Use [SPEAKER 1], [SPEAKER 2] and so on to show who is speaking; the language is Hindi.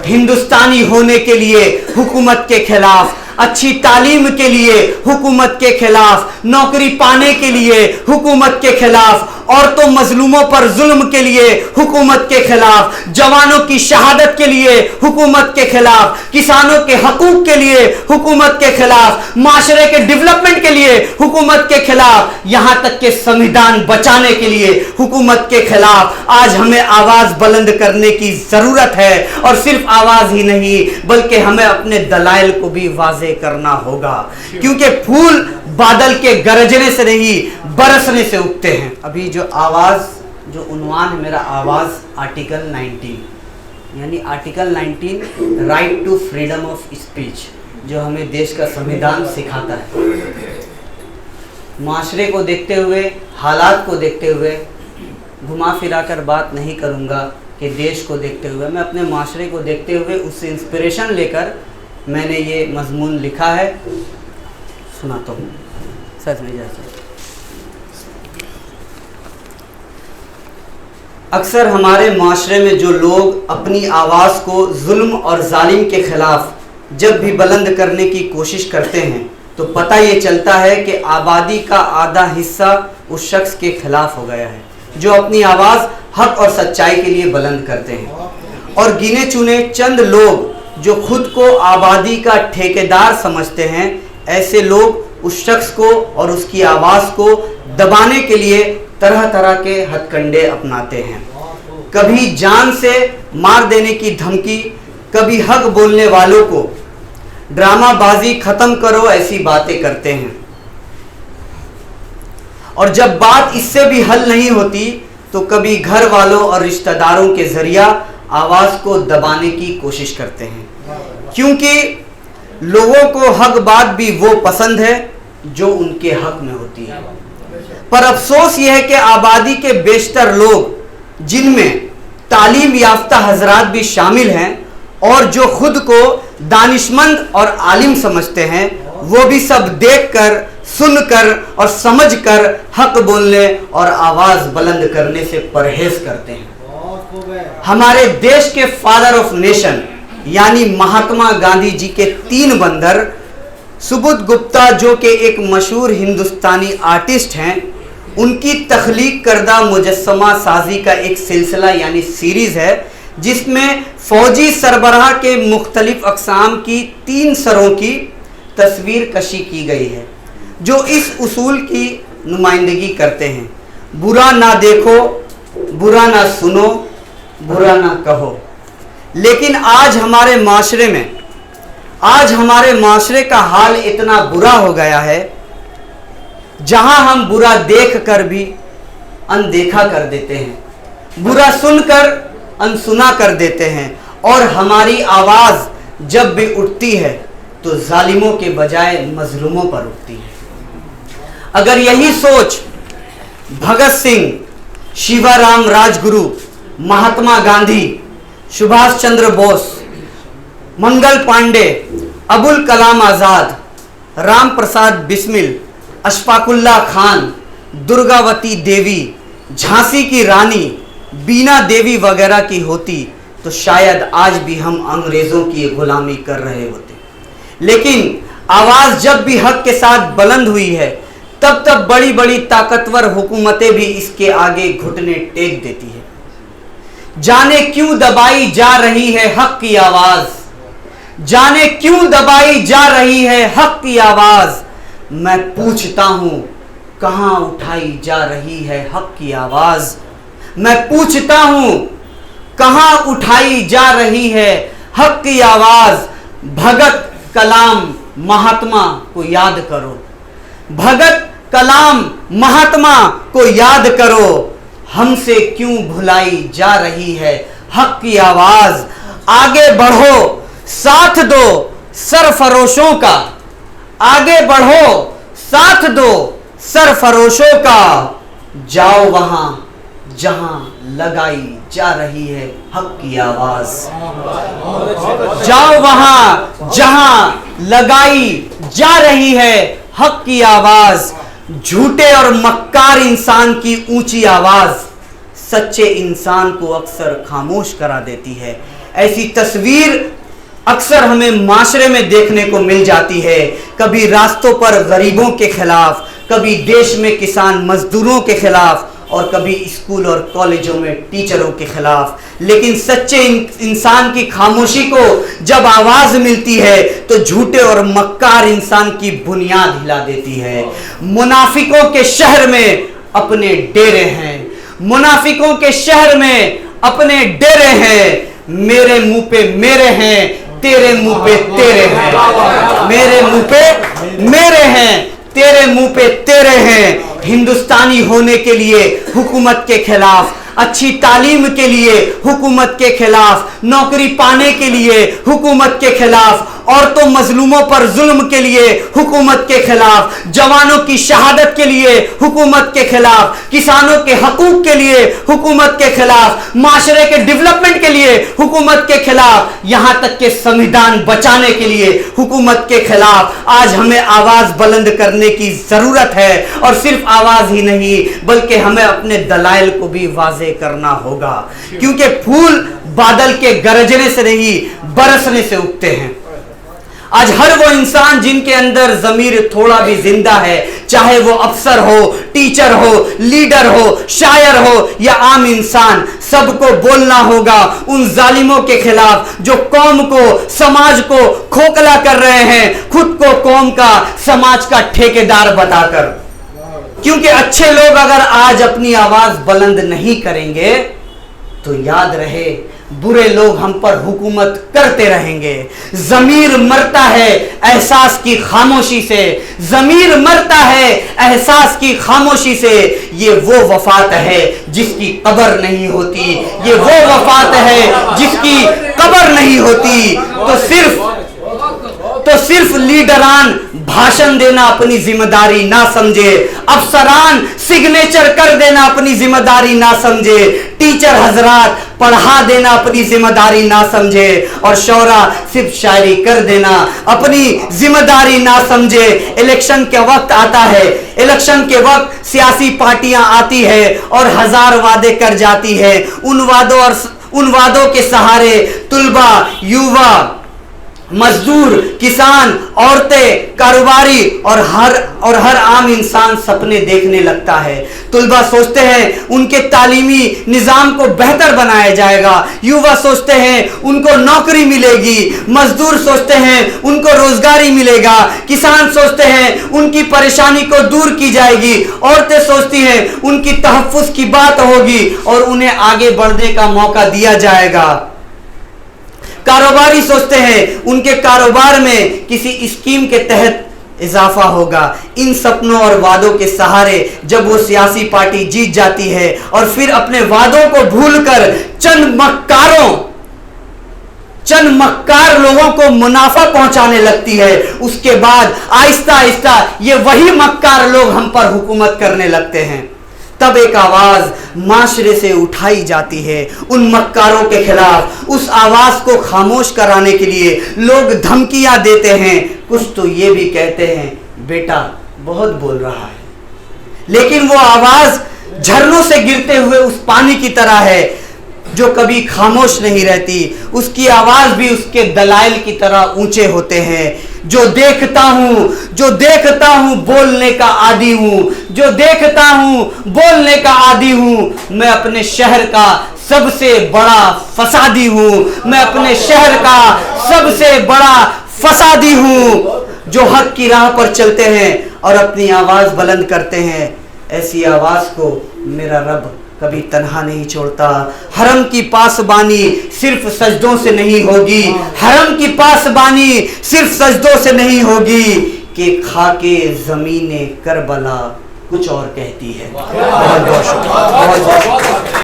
[SPEAKER 1] हिंदुस्तानी होने के लिए हुकूमत के खिलाफ, अच्छी तालीम के लिए हुकूमत के खिलाफ, नौकरी पाने के लिए हुकूमत के खिलाफ, औरतों मजलूमों पर जुल्म के लिए हुकूमत के खिलाफ, जवानों की शहादत के लिए हुकूमत के खिलाफ, किसानों के हकूक के लिए हुकूमत के खिलाफ, माशरे के डेवलपमेंट के लिए हुकूमत के खिलाफ, यहां तक के संविधान बचाने के लिए हुकूमत के खिलाफ आज हमें आवाज बुलंद करने की जरूरत है। और सिर्फ आवाज ही नहीं बल्कि हमें अपने दलाइल को भी वाज़े करना होगा, क्योंकि फूल बादल के गरजने से नहीं बरसने से उगते हैं। अभी जो आवाज, जो उन्वान है मेरा, आवाज आर्टिकल 19 यानी article 19 right to freedom of speech, जो हमें देश का संविधान सिखाता है। माशरे को देखते हुए, हालात को देखते हुए घुमा फिरा कर बात नहीं करूंगा कि देश को देखते हुए, मैं अपने माशरे को देखते हुए उससे इंस्पिरेशन लेकर मैंने ये मजमून लिखा है। सुनाता हूँ, सच नहीं जाता। अक्सर हमारे माशरे में जो लोग अपनी आवाज़ को जुल्म और जालिम के खिलाफ जब भी बुलंद करने की कोशिश करते हैं तो पता ये चलता है कि आबादी का आधा हिस्सा उस शख्स के खिलाफ हो गया है जो अपनी आवाज़ हक और सच्चाई के लिए बुलंद करते हैं। और गिने चुने चंद लोग जो खुद को आबादी का ठेकेदार समझते हैं, ऐसे लोग उस शख्स को और उसकी आवाज़ को दबाने के लिए तरह तरह के हथकंडे अपनाते हैं। कभी जान से मार देने की धमकी, कभी हक बोलने वालों को ड्रामाबाजी खत्म करो ऐसी बातें करते हैं। और जब बात इससे भी हल नहीं होती तो कभी घर वालों और रिश्तेदारों के जरिया आवाज़ को दबाने की कोशिश करते हैं, क्योंकि लोगों को हक बात भी वो पसंद है जो उनके हक में होती है। पर अफसोस यह है कि आबादी के बेशतर लोग, जिनमें तालीम याफ्ता हजरात भी शामिल हैं और जो खुद को दानिशमंद और आलिम समझते हैं, वो भी सब देखकर, सुनकर और समझकर हक बोलने और आवाज़ बुलंद करने से परहेज करते हैं। हमारे देश के फादर ऑफ नेशन यानी महात्मा गांधी जी के 3 बंदर, सुबुध गुप्ता जो कि एक मशहूर हिंदुस्तानी आर्टिस्ट हैं, उनकी तख्लीक करदा मुजस्समा साजी का एक सिलसिला यानी सीरीज़ है जिसमें फौजी सरबराह के मुख्तलिफ अक़साम की 3 सरों की तस्वीर कशी की गई है जो इस उसूल की नुमाइंदगी करते हैं, बुरा ना देखो, बुरा ना सुनो, बुरा ना कहो। लेकिन आज हमारे माशरे का हाल इतना बुरा हो गया है जहां हम बुरा देख कर भी अनदेखा कर देते हैं, बुरा सुनकर अनसुना कर देते हैं, और हमारी आवाज़ जब भी उठती है तो जालिमों के बजाय मजलूमों पर उठती है। अगर यही सोच भगत सिंह, शिवाराम राजगुरु, महात्मा गांधी, सुभाष चंद्र बोस, मंगल पांडे, अबुल कलाम आज़ाद, राम प्रसाद बिस्मिल, अशफाकुल्ला खान, दुर्गावती देवी, झांसी की रानी, बीना देवी वगैरह की होती तो शायद आज भी हम अंग्रेज़ों की गुलामी कर रहे होते। लेकिन आवाज़ जब भी हक के साथ बुलंद हुई है तब तब बड़ी बड़ी ताकतवर हुकूमतें भी इसके आगे घुटने टेक देती है। जाने क्यों दबाई जा रही है हक की आवाज़, जाने क्यों दबाई जा रही है हक की आवाज़। मैं पूछता हूँ कहाँ उठाई जा रही है हक की आवाज़। मैं पूछता हूँ कहाँ उठाई जा रही है हक की आवाज़। भगत कलाम महात्मा को याद करो, भगत कलाम महात्मा को याद करो। हमसे क्यों भुलाई जा रही है हक की आवाज़। आगे बढ़ो साथ दो सरफरोशों का, आगे बढ़ो साथ दो सरफरोशों का। जाओ वहां जहां लगाई जा रही है हक की आवाज़। जाओ वहां जहां लगाई जा रही है हक की आवाज़। झूठे और मक्कार इंसान की ऊंची आवाज़ सच्चे इंसान को अक्सर खामोश करा देती है। ऐसी तस्वीर अक्सर हमें माशरे में देखने को मिल जाती है। कभी रास्तों पर गरीबों के खिलाफ, कभी देश में किसान मजदूरों के खिलाफ, और कभी स्कूल और कॉलेजों में टीचरों के खिलाफ। लेकिन सच्चे इंसान की खामोशी को जब आवाज मिलती है तो झूठे और मक्कार इंसान की बुनियाद हिला देती है। मुनाफिकों के शहर में अपने डेरे हैं, मुनाफिकों के शहर में अपने डेरे हैं। मेरे मुंह पे मेरे हैं, तेरे मुंह पे तेरे हैं। मेरे मुंह पे मेरे हैं, तेरे मुंह पे तेरे हैं। हिंदुस्तानी होने के लिए हुकूमत के खिलाफ, अच्छी तालीम के लिए हुकूमत के खिलाफ, नौकरी पाने के लिए हुकूमत के खिलाफ, औरतों मजलूमों पर जुल्म के लिए हुकूमत के खिलाफ, जवानों की शहादत के लिए हुकूमत के खिलाफ, किसानों के हकूक के लिए हुकूमत के खिलाफ, माशरे के डेवलपमेंट के लिए हुकूमत के खिलाफ, यहां तक के संविधान बचाने के लिए हुकूमत के खिलाफ आज हमें आवाज बुलंद करने की जरूरत है। और सिर्फ आवाज ही नहीं बल्कि हमें अपने दलाइल को भी वाज़े करना होगा, क्योंकि फूल बादल के गरजने से नहीं बरसने से उगते हैं। आज हर वो इंसान जिनके अंदर ज़मीर थोड़ा भी जिंदा है, चाहे वो अफसर हो, टीचर हो, लीडर हो, शायर हो या आम इंसान, सबको बोलना होगा उन जालिमों के खिलाफ जो कौम को, समाज को खोखला कर रहे हैं, खुद को कौम का, समाज का ठेकेदार बताकर। क्योंकि अच्छे लोग अगर आज अपनी आवाज बुलंद नहीं करेंगे तो याद रहे बुरे लोग हम पर हुकूमत करते रहेंगे। ज़मीर मरता है एहसास की खामोशी से, ज़मीर मरता है एहसास की खामोशी से। ये वो वफात है जिसकी कब्र नहीं होती, ये वो वफात है जिसकी कब्र नहीं होती। तो सिर्फ लीडरान भाषण देना अपनी जिम्मेदारी ना समझे, अफसरान सिग्नेचर कर देना अपनी जिम्मेदारी ना समझे, टीचर हजरात पढ़ा देना अपनी जिम्मेदारी ना समझे, और शौरा सिर्फ शायरी कर देना अपनी जिम्मेदारी ना समझे। इलेक्शन के वक्त आता है, इलेक्शन के वक्त सियासी पार्टियां आती है और हजार वादे कर जाती है। उन वादों के सहारे तुलबा, युवा, मजदूर, किसान, औरतें, कारोबारी और हर आम इंसान सपने देखने लगता है। तुलबा सोचते हैं उनके तालीमी निज़ाम को बेहतर बनाया जाएगा, युवा सोचते हैं उनको नौकरी मिलेगी, मजदूर सोचते हैं उनको रोजगारी मिलेगा, किसान सोचते हैं उनकी परेशानी को दूर की जाएगी, औरतें सोचती हैं उनकी तहफ्फुज़ की बात होगी और उन्हें आगे बढ़ने का मौका दिया जाएगा। कारोबारी सोचते हैं उनके कारोबार में किसी स्कीम के तहत इजाफा होगा। इन सपनों और वादों के सहारे जब वो सियासी पार्टी जीत जाती है और फिर अपने वादों को भूलकर चंद मक्कार लोगों को मुनाफा पहुंचाने लगती है, उसके बाद आहिस्ता आहिस्ता ये वही मक्कार लोग हम पर हुकूमत करने लगते हैं। तब एक आवाज माशरे से उठाई जाती है उन मक्कारों के खिलाफ। उस आवाज को खामोश कराने के लिए लोग धमकियां देते हैं, कुछ तो ये भी कहते हैं बेटा बहुत बोल रहा है, लेकिन वो आवाज झरनों से गिरते हुए उस पानी की तरह है जो कभी खामोश नहीं रहती। उसकी आवाज भी उसके दलाइल की तरह ऊंचे होते हैं। जो देखता हूं बोलने का आदी हूं, जो देखता हूं बोलने का आदी हूं। मैं अपने शहर का सबसे बड़ा फसादी हूं, मैं अपने शहर का सबसे बड़ा फसादी हूं। जो हक की राह पर चलते हैं और अपनी आवाज बुलंद करते हैं, ऐसी आवाज को मेरा रब कभी तन्हा नहीं छोड़ता। हरम की पासबानी सिर्फ सजदों से नहीं होगी, हरम की पासबानी सिर्फ सजदों से नहीं होगी कि खाके ज़मीने करबला कुछ और कहती है। बहुत बहुत शुक्रिया।